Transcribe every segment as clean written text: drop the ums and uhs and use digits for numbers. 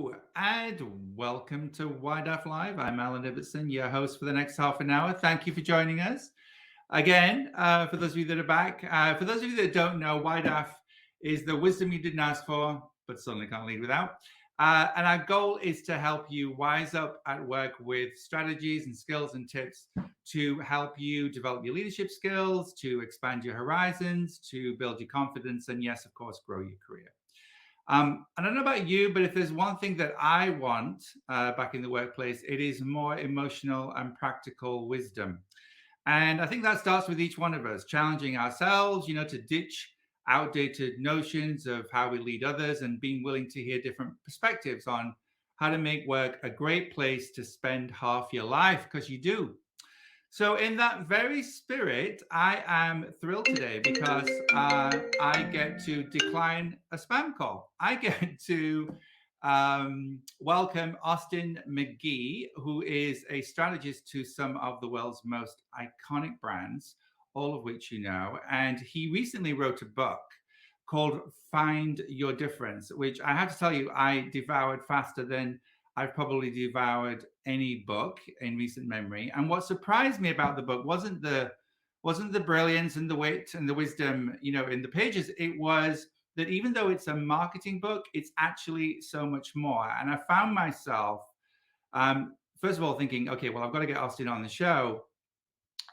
Hello and welcome to YDAF Live. I'm Alan Ibbotson, your host for the next half an hour. Thank you for joining us. Again, for those of you that are back, for those of you that don't know, YDAF is the wisdom you didn't ask for, but certainly can't lead without. And our goal is to help you wise up at work with strategies and skills and tips to help you develop your leadership skills, to expand your horizons, to build your confidence, and yes, of course, grow your career. I don't know about you, but if there's one thing that I want back in the workplace, it is more emotional and practical wisdom. And I think that starts with each one of us challenging ourselves, to ditch outdated notions of how we lead others and being willing to hear different perspectives on how to make work a great place to spend half your life, because you do. So, in that very spirit, I am thrilled today because I get to decline a spam call. I get to welcome Austin McGhie, who is a strategist to some of the world's most iconic brands, all of which you know. And he recently wrote a book called Find Your Difference, which I have to tell you, I devoured faster than I've probably devoured any book in recent memory. And what surprised me about the book wasn't the brilliance and the wit and the wisdom, in the pages. It was that even though it's a marketing book, it's actually so much more. And I found myself, first of all, thinking, okay, well, I've got to get Austin on the show,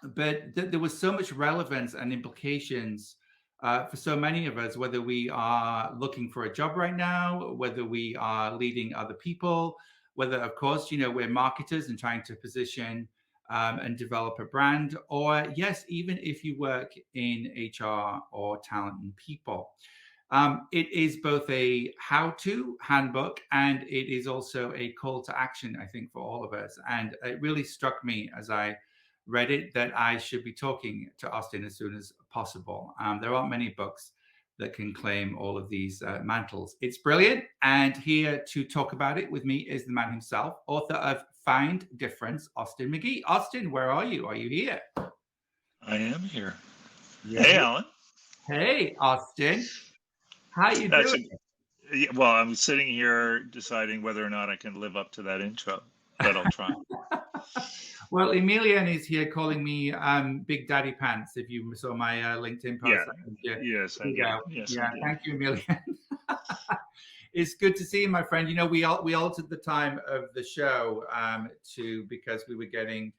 but there was so much relevance and implications for so many of us, whether we are looking for a job right now, whether we are leading other people, whether, of course, we're marketers and trying to position and develop a brand, or yes, even if you work in HR or talent and people. It is both a how-to handbook and it is also a call to action, I think, for all of us. And it really struck me as I read it that I should be talking to Austin as soon as possible. There aren't many books that can claim all of these mantles. It's brilliant. And here to talk about it with me is the man himself, author of Find Difference, Austin McGhie. Austin, where are you? Are you here? I am here. Yeah. Hey, Alan. Hey, Austin. How you doing? Well, I'm sitting here deciding whether or not I can live up to that intro, but I'll try. Well, Emilian is here calling me Big Daddy Pants. If you saw my LinkedIn post, Yes, I did. Yes, yeah. I did. Thank you, Emilian. It's good to see you, my friend. We altered the time of the show because we were getting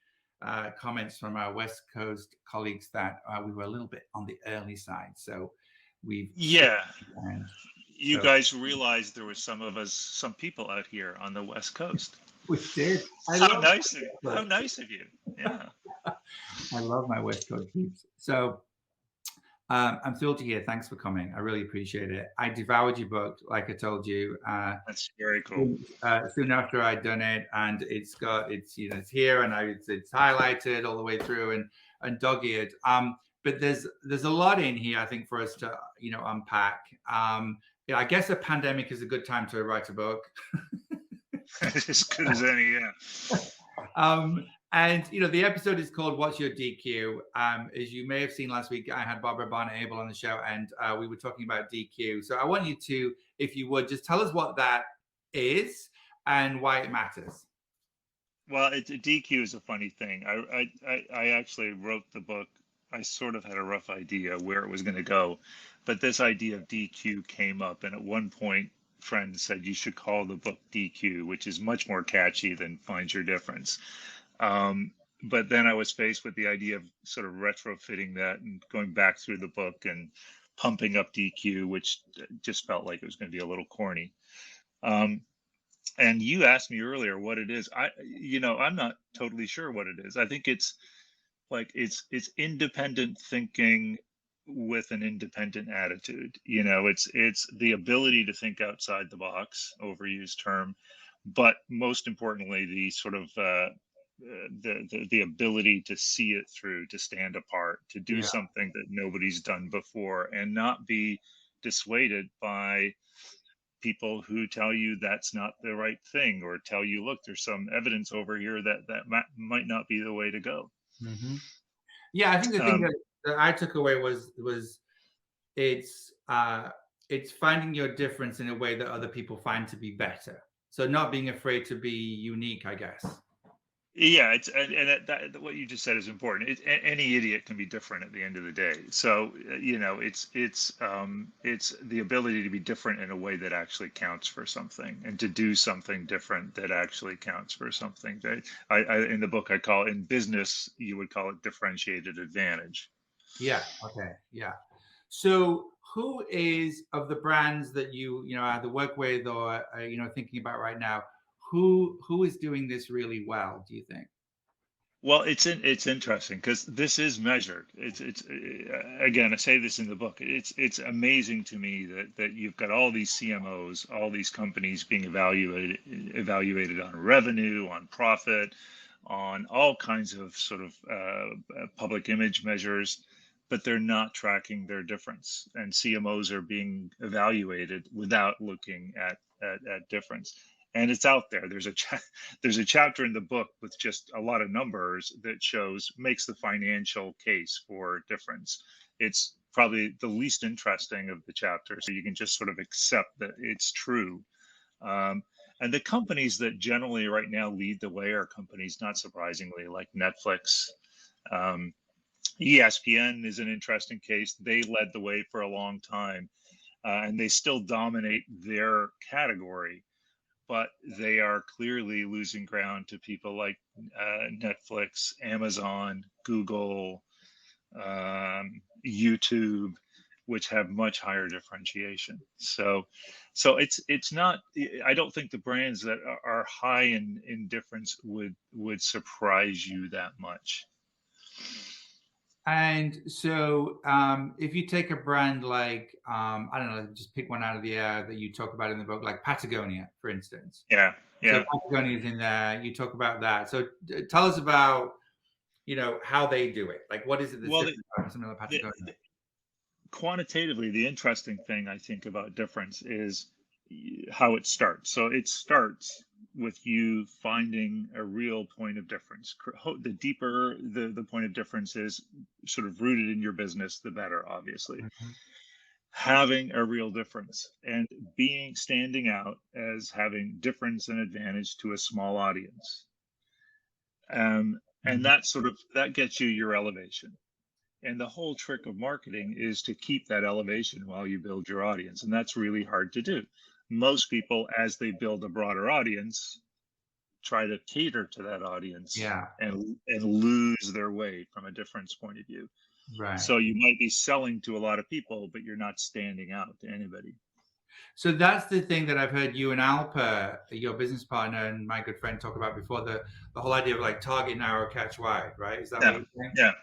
comments from our West Coast colleagues that we were a little bit on the early side. So we've you guys realized there was some people out here on the West Coast. We did. How nice of you. Yeah. I love my West Coast peeps. So I'm thrilled to hear. Thanks for coming. I really appreciate it. I devoured your book, like I told you. That's very cool. Soon after I'd done it, and it's here and it's highlighted all the way through and dog-eared. But there's a lot in here, I think, for us to unpack. I guess a pandemic is a good time to write a book. As good as any, yeah. And the episode is called "What's Your DQ?" As you may have seen last week, I had Barbara Barnett-Abel on the show, and we were talking about DQ. So I want you to, if you would, just tell us what that is and why it matters. Well, DQ is a funny thing. I actually wrote the book. I sort of had a rough idea where it was going to go, but this idea of DQ came up, and at one point, friends said you should call the book DQ, which is much more catchy than Find Your Difference. But then I was faced with the idea of sort of retrofitting that and going back through the book and pumping up DQ, which just felt like it was going to be a little corny. And you asked me earlier what it is. I'm not totally sure what it is. I think it's like it's independent thinking with an independent attitude. It's the ability to think outside the box, overused term, but most importantly, the sort of the ability to see it through, to stand apart, to do something that nobody's done before, and not be dissuaded by people who tell you that's not the right thing, or tell you, look, there's some evidence over here that might not be the way to go. Mm-hmm. Yeah, I think the thing that I took away was it's finding your difference in a way that other people find to be better. So not being afraid to be unique, I guess. Yeah, it's what you just said is important. Any idiot can be different at the end of the day. So it's the ability to be different in a way that actually counts for something, and to do something different that actually counts for something. That in the book I call, in business you would call it differentiated advantage. Yeah. Okay. Yeah. So who is, of the brands that you know either work with or thinking about right now, who is doing this really well, do you think? Well, it's interesting because this is measured. It's again, I say this in the book. It's amazing to me that you've got all these CMOs, all these companies being evaluated on revenue, on profit, on all kinds of sort of public image measures, but they're not tracking their difference. And CMOs are being evaluated without looking at difference. And it's out there. There's a chapter in the book with just a lot of numbers that makes the financial case for difference. It's probably the least interesting of the chapters, so you can just sort of accept that it's true. Um, and the companies that generally right now lead the way are companies, not surprisingly, like Netflix. Um, ESPN is an interesting case. They led the way for a long time, and they still dominate their category, but they are clearly losing ground to people like Netflix, Amazon, Google, YouTube, which have much higher differentiation. So it's not. I don't think the brands that are high in difference would surprise you that much. And so, if you take a brand like, I don't know, just pick one out of the air that you talk about in the book, like Patagonia, for instance. Yeah, So yeah. Patagonia is in there. You talk about that. So tell us about, how they do it. Like, what is it that's Well, different about something like the, Patagonia? quantitatively, the interesting thing I think about difference is how it starts. So it starts with you finding a real point of difference. The deeper the point of difference is sort of rooted in your business, the better, obviously. Mhm. Having a real difference and standing out as having difference and advantage to a small audience. And Mhm. that gets you your elevation. And the whole trick of marketing is to keep that elevation while you build your audience. And that's really hard to do. Most people, as they build a broader audience, try to cater to that audience Yeah, and lose their way from a difference point of view. right. So you might be selling to a lot of people, but you're not standing out to anybody. So that's the thing that I've heard you and Alpa, your business partner and my good friend, talk about before, the whole idea of like target narrow, catch wide, right? Is that what Yeah, you're saying?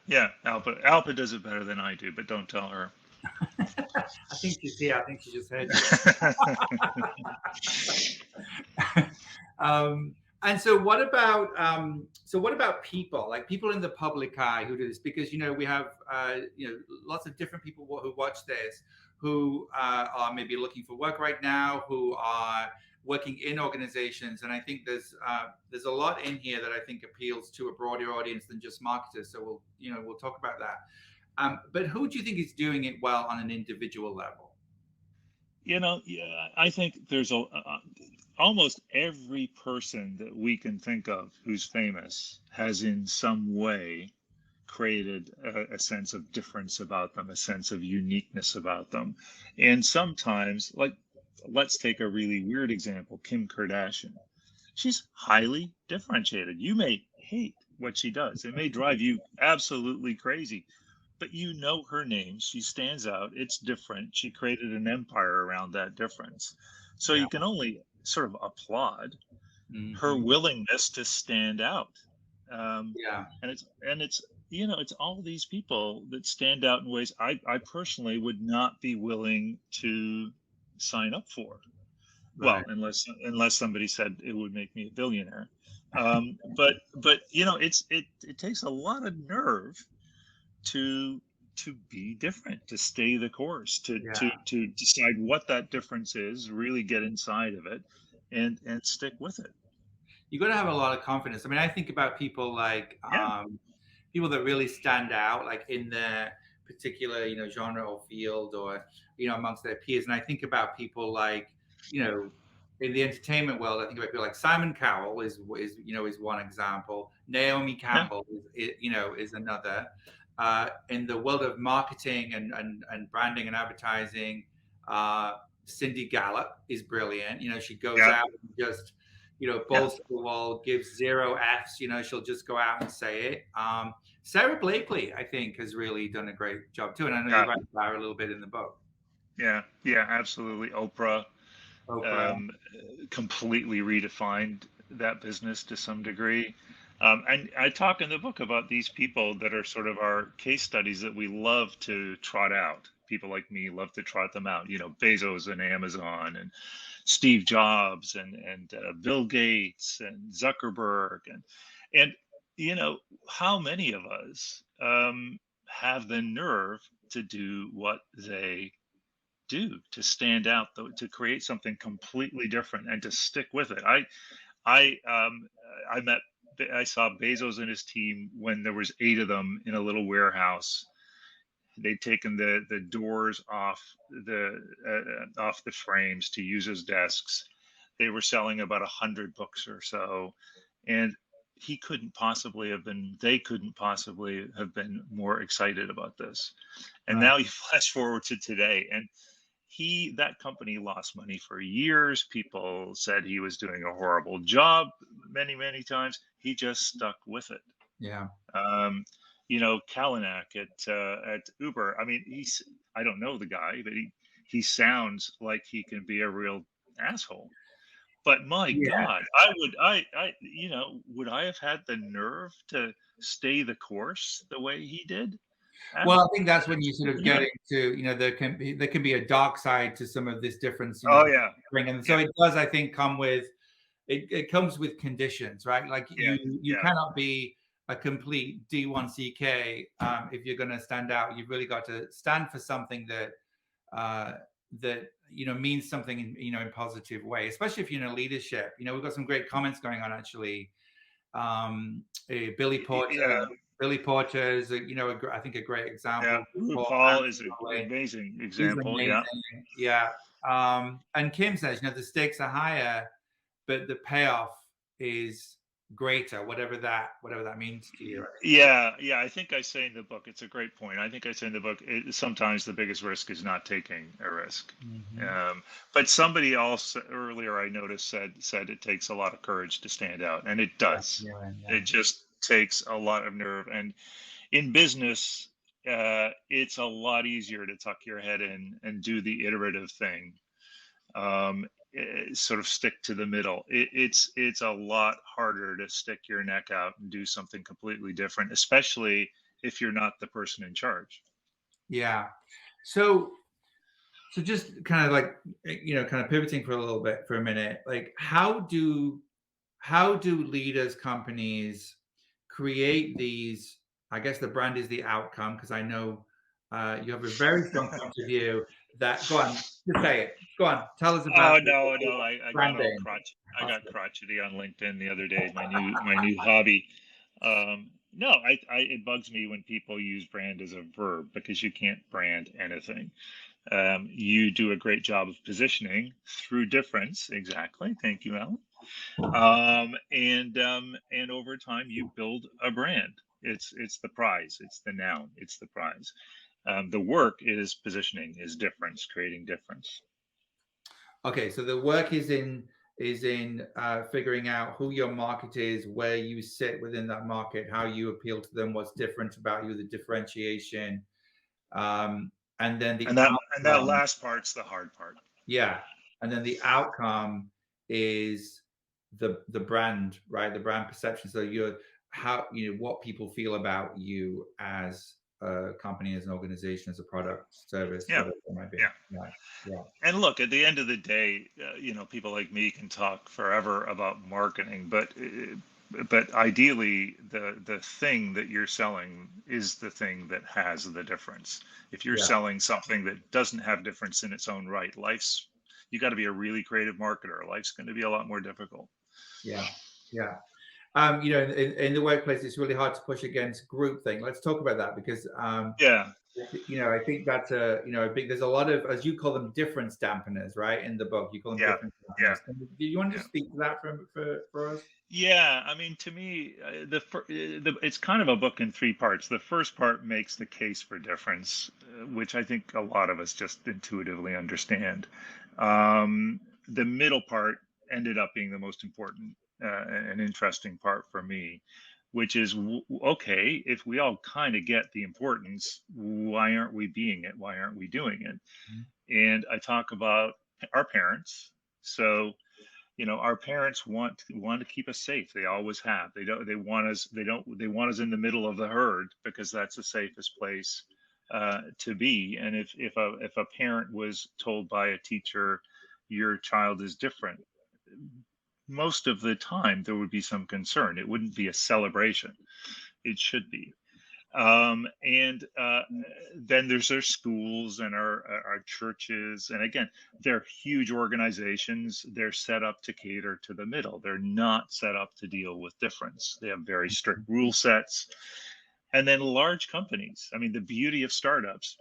yeah. Alpa does it better than I do, but don't tell her. I think she's here. I think she just heard you. And so what about people, like people in the public eye who do this? Because we have lots of different people who watch this, who are maybe looking for work right now, who are working in organizations, and I think there's a lot in here that I think appeals to a broader audience than just marketers. So we'll talk about that. But who do you think is doing it well on an individual level? Yeah, I think there's almost every person that we can think of who's famous has in some way created a sense of difference about them, a sense of uniqueness about them. And sometimes, like, let's take a really weird example, Kim Kardashian. She's highly differentiated. You may hate what she does, it may drive you absolutely crazy, but you know her name. She stands out. It's different. She created an empire around that difference. So Yeah. you can only sort of applaud her Hmm. willingness to stand out. Um, Yeah. and it's all these people that stand out in ways I personally would not be willing to sign up for. Right. Well, unless somebody said it would make me a billionaire. But it takes a lot of nerve to be different, to stay the course, Yeah. to decide what that difference is, really get inside of it, and stick with it. You got to have a lot of confidence. I mean, I think about people like Yeah, people that really stand out, like in their particular, genre or field, or amongst their peers. And I think about people like, you know, in the entertainment world, I think about people like Simon Cowell is one example. Naomi Yeah. Campbell is another. In the world of marketing and branding and advertising, Cindy Gallop is brilliant. She goes Yeah. out and just Yeah. balls to the wall, gives zero Fs. She'll just go out and say it. Sarah Blakely, I think, has really done a great job too, and I know you Yeah. write about her a little bit in the book. Yeah. Yeah. Absolutely. Oprah Oprah. um, completely redefined that business to some degree. And I talk in the book about these people that are sort of our case studies that we love to trot out. People like me love to trot them out. Bezos and Amazon, and Steve Jobs, and Bill Gates and Zuckerberg, and how many of us have the nerve to do what they do, to stand out, though, to create something completely different and to stick with it. I I met I saw Bezos and his team when there was 8 of them in a little warehouse. They'd taken the doors off the frames to use as desks. They were selling about 100 books or so, and they couldn't possibly have been more excited about this. And Right. now you flash forward to today, and that company lost money for years. People said he was doing a horrible job many times. He just stuck with it. Yeah. Kalanick at Uber. I mean, I don't know the guy, but he sounds like he can be a real asshole. But my Yeah. God, would I have had the nerve to stay the course the way he did? Well, I think that's when you sort of Absolutely get not. into, there can be a dark side to some of this difference, Oh yeah, bring. And so yeah, it does, I think, come with it comes with conditions, right? Like yeah, you yeah. cannot be a complete D1CK if you're going to stand out. You've really got to stand for something that means something in positive way, especially if you're in a leadership. We've got some great comments going on actually. Billy Porter. Yeah, Billy Porter is, I think a great yeah. example. RuPaul is an amazing He's example. Yeah, amazing. Yeah. And Kim says, the stakes are higher, but the payoff is greater, whatever that means to you. yeah, yeah. I think I say in the book, it's a great point. I think I say in the book, sometimes the biggest risk is not taking a risk. Mm-hmm. But somebody else earlier I noticed said it takes a lot of courage to stand out, and it does. Yeah. It just takes a lot of nerve. And in business, it's a lot easier to tuck your head in and do the iterative thing. Sort of stick to the middle. It's a lot harder to stick your neck out and do something completely different, especially if you're not the person in charge. Yeah. So just kind of like, kind of pivoting for a little bit for a minute, like how do leaders, companies create these? I guess the brand is the outcome, because I know you have a very strong point of view that, go on, just say it. Go on, tell us about Oh no, I got all branding. I got crotchety on LinkedIn the other day. My new hobby. No, it bugs me when people use brand as a verb, because you can't brand anything. You do a great job of positioning through difference. Exactly. Thank you, Alan. And over time you build a brand. It's the prize. It's the noun. It's the prize. The work is positioning, is difference, creating difference. Okay, so the work is in figuring out who your market is, where you sit within that market, how you appeal to them, what's different about you, the differentiation, and then the And that outcome. last part's the hard part. Yeah, and then the outcome is the brand, right? The brand perception. So what people feel about you as a company, as an organization, as a product, service, Yeah. whatever it might be. Yeah. Yeah. And look, at the end of the day, people like me can talk forever about marketing, but ideally, the thing that you're selling is the thing that has the difference. If you're Yeah. selling something that doesn't have difference in its own right, you got to be a really creative marketer. Life's going to be a lot more difficult. Yeah. In the workplace, it's really hard to push against groupthink. Let's talk about that, because Yeah. I think that's a big. There's a lot of, as you call them, difference dampeners, right? In the book, you call them Yeah, difference yeah, dampeners. Do you want to yeah. just speak to that for us? Yeah, I mean, to me, it's kind of a book in three parts. The first part makes the case for difference, which I think a lot of us just intuitively understand. The middle part ended up being the most important and interesting part for me, which is okay, if we all kind of get the importance, why aren't we being it? Why aren't we doing it? Mhm. And I talk about our parents. So our parents want to keep us safe. They always have. They want us. They want us in the middle of the herd because that's the safest place to be. And if a parent was told by a teacher, your child is different, most of the time there would be some concern. It wouldn't be a celebration. It should be. And then there's our schools and our churches, and again, they're huge organizations. They're set up to cater to the middle. They're not set up to deal with difference. They have very strict rule sets. And then large companies. I mean, the beauty of startups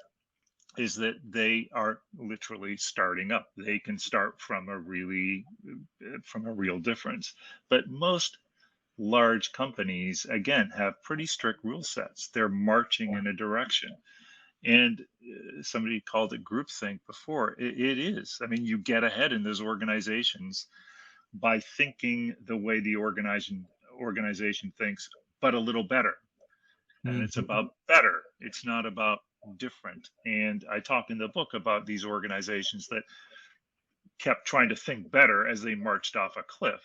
is that they are literally starting up. They can start from a real difference. But most large companies again have pretty strict rule sets. They're marching in a direction, and somebody called it groupthink before. It is. I mean, you get ahead in those organizations by thinking the way the organization thinks, but a little better. And it's Mhm. about better. It's not about different. And I talk in the book about these organizations that kept trying to think better as they marched off a cliff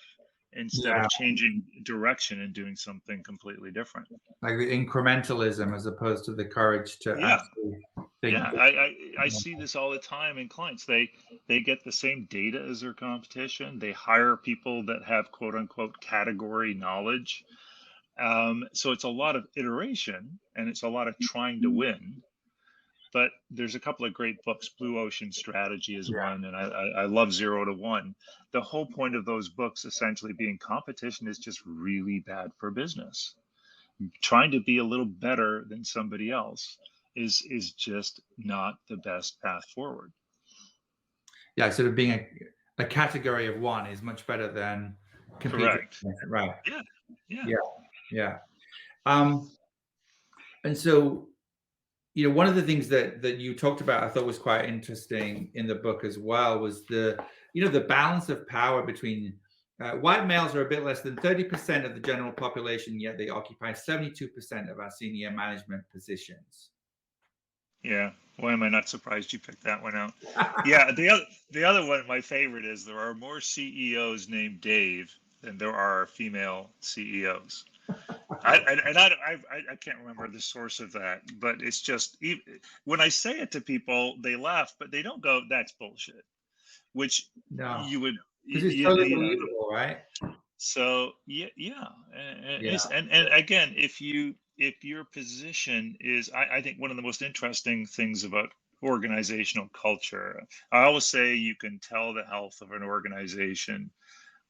instead Yeah, of changing direction and doing something completely different. like the incrementalism as opposed to the courage to Yeah, actually yeah. think. I see this all the time in clients. They get the same data as their competition. They hire people that have quote unquote category knowledge. So it's a lot of iteration and it's a lot of trying to win. But there's a couple of great books. Blue Ocean Strategy is Yeah. one, and I love Zero to One. The whole point of those books essentially being competition is just really bad for business. Trying to be a little better than somebody else is just not the best path forward. Yeah, sort of being a category of one is much better than competing. Correct. Right. Yeah. Yeah. Yeah. Yeah. Um, and so, one of the things that you talked about, I thought was quite interesting in the book as well, was the balance of power between white males are a bit less than 30% of the general population, yet they occupy 72% of our senior management positions. Yeah. Why am I not surprised you picked that one out? Yeah. The other one, my favorite, is there are more CEOs named Dave than there are female CEOs. I can't remember the source of that, but it's just when I say it to people, they laugh, but they don't go, "That's bullshit," which No, you would, because it's totally you know. believable, right? So yeah, yeah, it Yeah. is, and again, if your position is, I think one of the most interesting things about organizational culture, I always say you can tell the health of an organization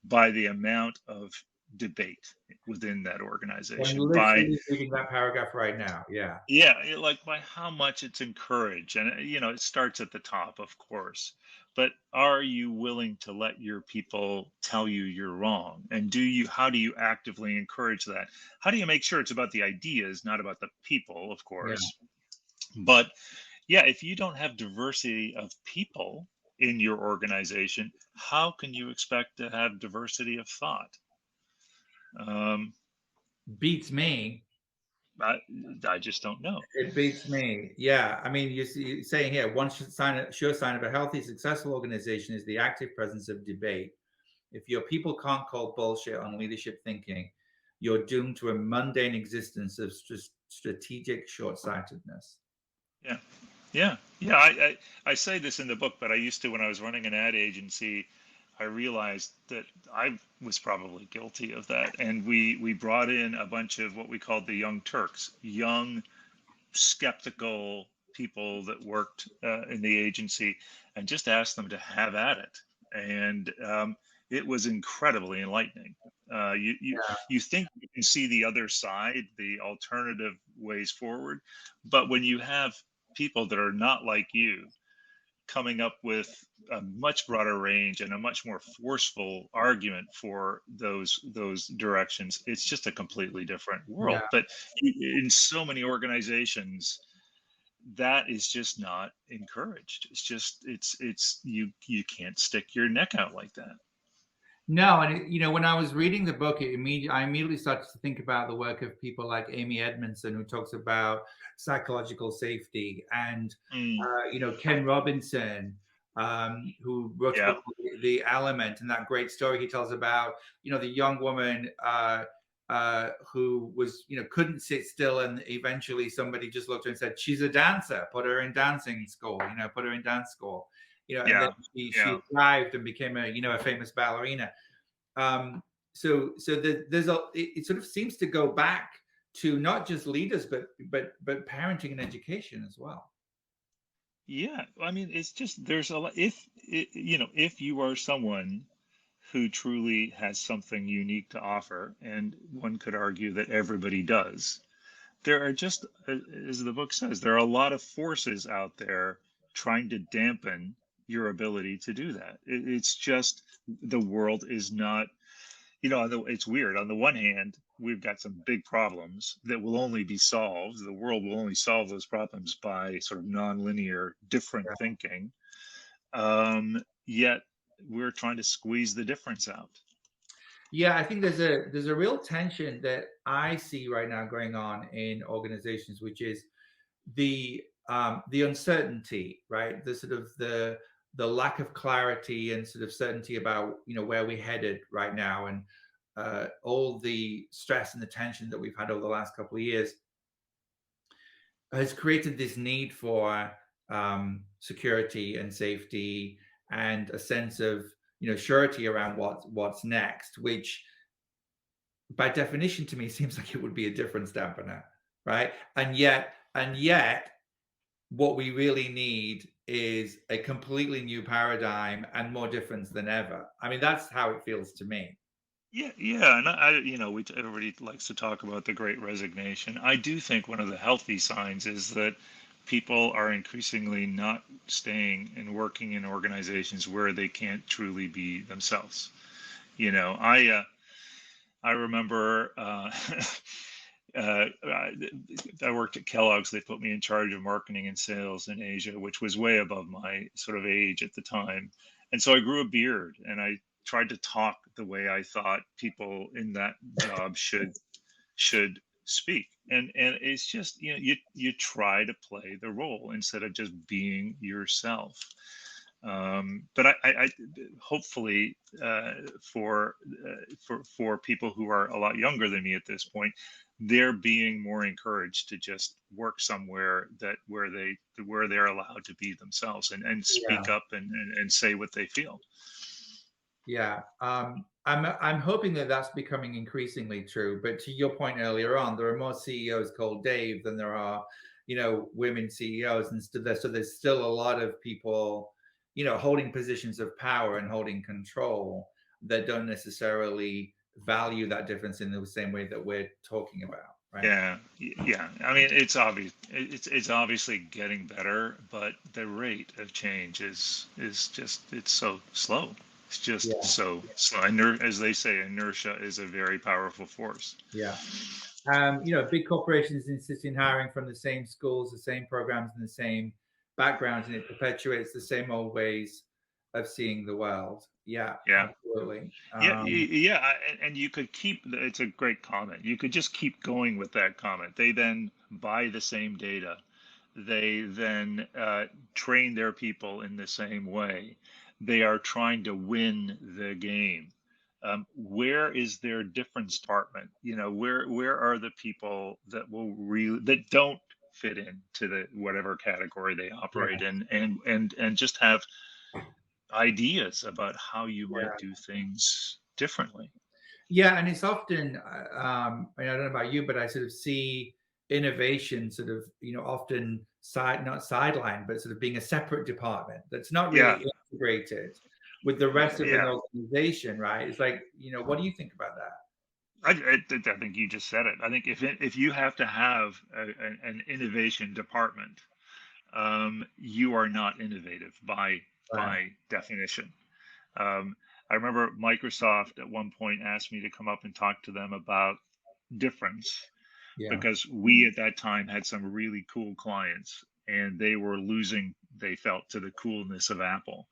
by the amount of debate within that I'm organization, by literally reading that paragraph right now. Yeah. yeah, like by how much it's encouraged. And it starts at the top, of course, but are you willing to let your people tell you you're wrong? And how do you actively encourage that? How do you make sure it's about the ideas, not about the people, of Yeah. course? But yeah, if you don't have diversity of people in your organization, how can you expect to have diversity of thought? Um, Beats me. I, I just don't know. It beats me. Yeah. I mean, you see, saying here, one sure sign of a healthy, successful organization is the active presence of debate. If your people can't call bullshit on leadership thinking, you're doomed to a mundane existence of strategic short-sightedness. Yeah. Yeah. Yeah. I say this in the book, but I used to, when I was running an ad agency, I realized that I was probably guilty of that. And we brought in a bunch of what we called the young Turks, young, skeptical people that worked in the agency, and just asked them to have at it. And it was incredibly enlightening. You think you can see the other side, the alternative ways forward, but when you have people that are not like you coming up with a much broader range and a much more forceful argument for those directions. It's just a completely different Yeah. world. But in so many organizations, that is just not encouraged. It's just it's you can't stick your neck out like that. No, and when I was reading the book, I immediately started to think about the work of people like Amy Edmondson, who talks about psychological safety, and Mm, Ken Robinson, who wrote a yeah, book called The Element, and that great story he tells about the young woman who was couldn't sit still, and eventually somebody just looked at her and said, "She's a dancer. Put her in dancing school. Put her in dance school." And then yeah, she yeah. thrived and became a famous ballerina. There's it sort of seems to go back to not just leaders, but parenting and education as well. Yeah, I mean, it's just there's a lot. If you are someone who truly has something unique to offer, and one could argue that everybody does, there are just, as the book says, there are a lot of forces out there trying to dampen your ability to do that. It's just the world is not, it's weird. On the one hand, we've got some big problems that will only be solved. The world will only solve those problems by sort of nonlinear, different thinking. Yet we're trying to squeeze the difference out. Yeah, I think there's a real tension that I see right now going on in organizations, which is the uncertainty, right? The sort of the lack of clarity and sort of certainty about where we're headed right now, and all the stress and the tension that we've had over the last couple of years has created this need for security and safety and a sense of surety around what's next, which by definition to me seems like it would be a difference dampener, right? And yet what we really need is a completely new paradigm and more difference than ever. I mean, that's how it feels to me. Yeah, yeah, and everybody likes to talk about the Great Resignation. I do think one of the healthy signs is that people are increasingly not staying and working in organizations where they can't truly be themselves. You know, I remember I worked at Kellogg's. They put me in charge of marketing and sales in Asia, which was way above my sort of age at the time. And so I grew a beard and I tried to talk the way I thought people in that job should speak. And it's just, you try to play the role instead of just being yourself. But I hopefully for people who are a lot younger than me at this point, they're being more encouraged to just work somewhere where they're allowed to be themselves and speak Yeah. up and say what they feel. Yeah, I'm hoping that that's becoming increasingly true. But to your point earlier on, there are more CEOs called Dave than there are, women CEOs, and so there's still a lot of people, holding positions of power and holding control that don't necessarily value that difference in the same way that we're talking about, right? Yeah, yeah. I mean, it's obvious. It's obviously getting better, but the rate of change is just it's so slow. It's just Yeah, so slow. As they say, inertia is a very powerful force. yeah. Big corporations insist in hiring from the same schools, the same programs, and the same backgrounds, and it perpetuates the same old ways of seeing the world. Yeah, Yeah, absolutely. yeah, yeah. And you could keep. It's a great comment. You could just keep going with that comment. They then buy the same data. They then train their people in the same way. They are trying to win the game. Where is their difference department? Where are the people that don't fit into the whatever category they Yeah, operate in, and just have ideas about how you might yeah, do things differently. yeah. And it's often, I don't know about you, but I sort of see innovation sort of, often not sidelined, but sort of being a separate department that's not Yeah, really integrated with the rest of an yeah. organization, right? It's like, what do you think about that? I think you just said it. I think if you have to have an innovation department, you are not innovative by definition. I remember Microsoft at one point asked me to come up and talk to them about difference, Yeah. because we at that time had some really cool clients and they were losing, they felt, to the coolness of Apple.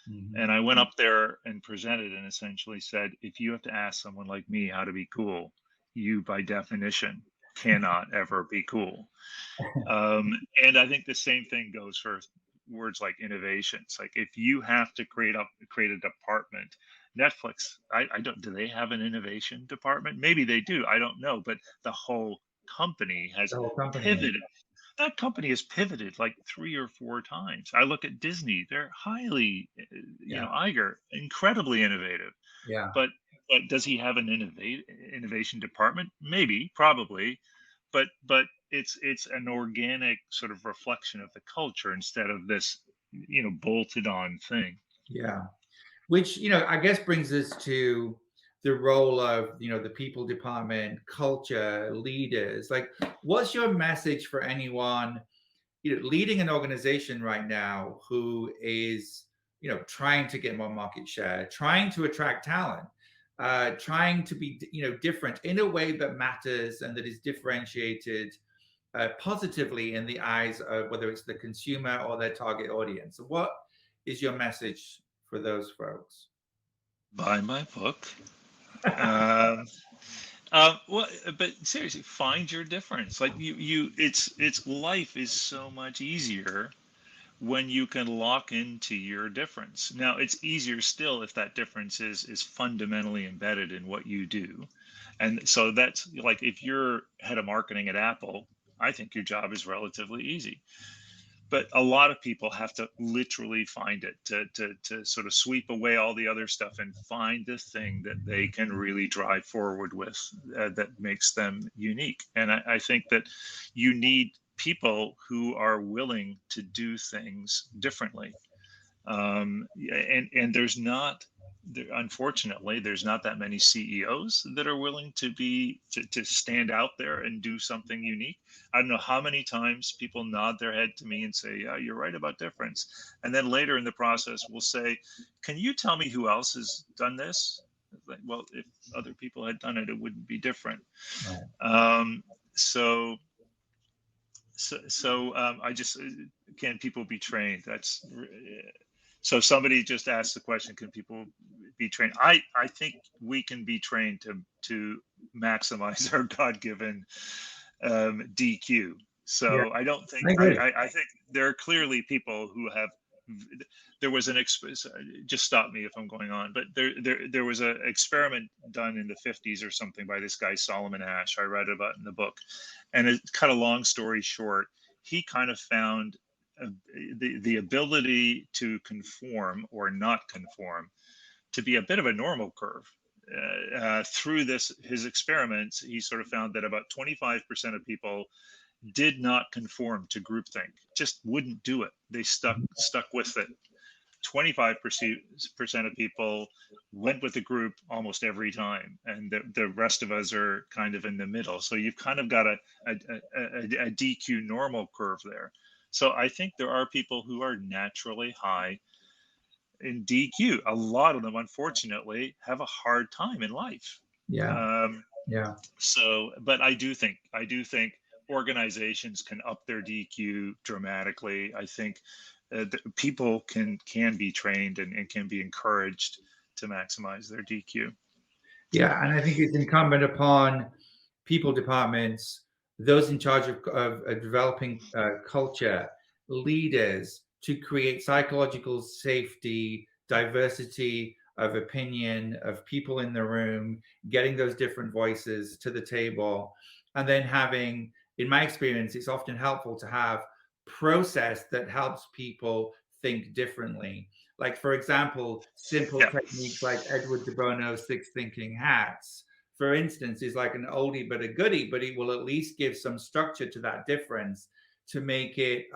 Mhm. And I went up there and presented and essentially said, if you have to ask someone like me how to be cool, you by definition cannot ever be cool. And I think the same thing goes for words like innovations. Like if you have to create a department, Netflix, I don't, do they have an innovation department? Maybe they do. I don't know. But the whole company has The whole company. pivoted. That company has pivoted like 3 or 4 times. I look at Disney; they're highly, Yeah. Iger, incredibly innovative. Yeah. But does he have an innovation department? Maybe, probably, but it's an organic sort of reflection of the culture instead of this, bolted on thing. Yeah. Which, I guess brings us to the role of, the people department, culture, leaders. Like, what's your message for anyone, leading an organization right now who is, trying to get more market share, trying to attract talent, trying to be, different in a way that matters and that is differentiated positively in the eyes of whether it's the consumer or their target audience. What is your message for those folks? Buy my book. Um, well, but seriously, find your difference. Like it's life is so much easier when you can lock into your difference. Now, it's easier still if that difference is fundamentally embedded in what you do. And so that's like if you're head of marketing at Apple, I think your job is relatively easy. But a lot of people have to literally find it to sort of sweep away all the other stuff and find the thing that they can really drive forward with, that makes them unique. And I think that you need people who are willing to do things differently. And there's not, unfortunately, there's not that many CEOs that are willing to stand out there and do something unique. I don't know how many times people nod their head to me and say, "Yeah, you're right about difference," and then later in the process will say, "Can you tell me who else has done this?" Like, well, if other people had done it, it wouldn't be different. Right. Um, so I just, can people be trained? That's so somebody just asked the question, can people be trained? I think we can be trained to maximize our God-given DQ. Yeah, So I don't think, I agree. I think there are clearly people who have, there was an just stop me if I'm going on, but there was an experiment done in the 50s or something by this guy Solomon Asch. I read about in the book, and it cut a long story short, he kind of found the ability to conform or not conform to be a bit of a normal curve. Through his experiments, he sort of found that about 25% of people did not conform to groupthink, just wouldn't do it. They stuck with it. 25% of people went with the group almost every time, and the rest of us are kind of in the middle. So you've kind of got a DQ normal curve there. So I think there are people who are naturally high in DQ. A lot of them, unfortunately, have a hard time in life. Yeah. Um, Yeah. but I do think organizations can up their DQ dramatically. I think people can be trained and can be encouraged to maximize their DQ. Yeah. And I think it's incumbent upon people departments, those in charge of developing culture, leaders, to create psychological safety, diversity of opinion, of people in the room, getting those different voices to the table, and then having, in my experience, it's often helpful to have process that helps people think differently. Like, for example, simple Yeah. techniques like Edward de Bono's six thinking hats, for instance, is like an oldie but a goodie, but it will at least give some structure to that difference to make it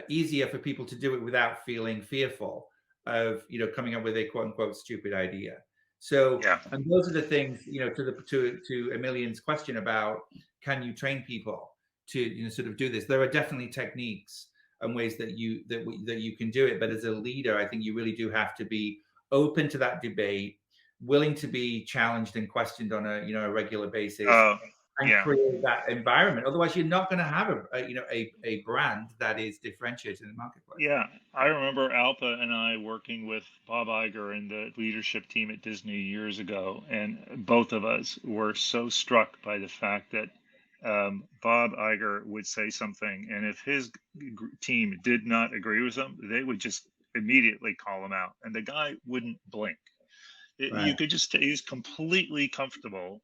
easier for people to do it without feeling fearful of coming up with a quote unquote stupid idea. So, Yeah. and those are the things, to Emilian's question about, can you train people to sort of do this? There are definitely techniques and ways that you can do it. But as a leader, I think you really do have to be open to that debate, willing to be challenged and questioned on a regular basis, and create that environment. Otherwise, you're not going to have a brand that is differentiated in the marketplace. Yeah, I remember Alpa and I working with Bob Iger and the leadership team at Disney years ago, and both of us were so struck by the fact that Bob Iger would say something, and if his team did not agree with him, they would just immediately call him out, and the guy wouldn't blink. Right. You could just he's completely comfortable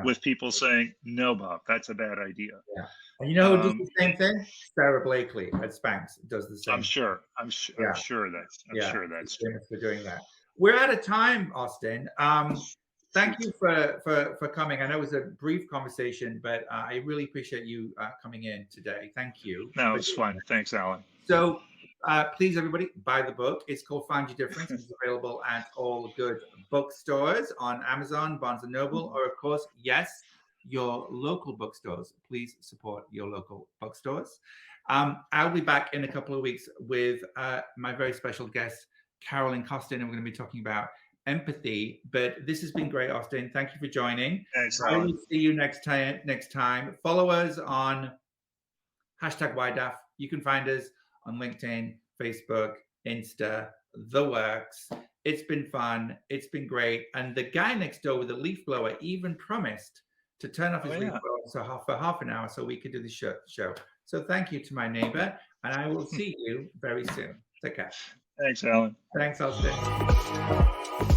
with people saying, "No, Bob, that's a bad idea." Yeah. And you know who does the same thing? Sarah Blakely at Spanx does the same. I'm sure that's famous for doing that. We're out of time, Austin. Thank you for coming. I know it was a brief conversation, but I really appreciate you coming in today. Thank you. No, it's fun. Thanks, Alan. So please, everybody, buy the book. It's called Find Your Difference. It's available at all good bookstores, on Amazon, Barnes & Noble, or, of course, yes, your local bookstores. Please support your local bookstores. I'll be back in a couple of weeks with my very special guest, Carolyn Costin, and we're going to be talking about empathy. But this has been great, Austin. Thank you for joining. Thanks, I Alan. will see you next time. Follow us on #YDAF. You can find us on LinkedIn, Facebook, Insta, the works. It's been fun. It's been great. And the guy next door with the leaf blower even promised to turn off his leaf blower for half an hour so we could do the show. So thank you to my neighbor, and I will see you very soon. Take care. Thanks, Alan. Thanks, Austin.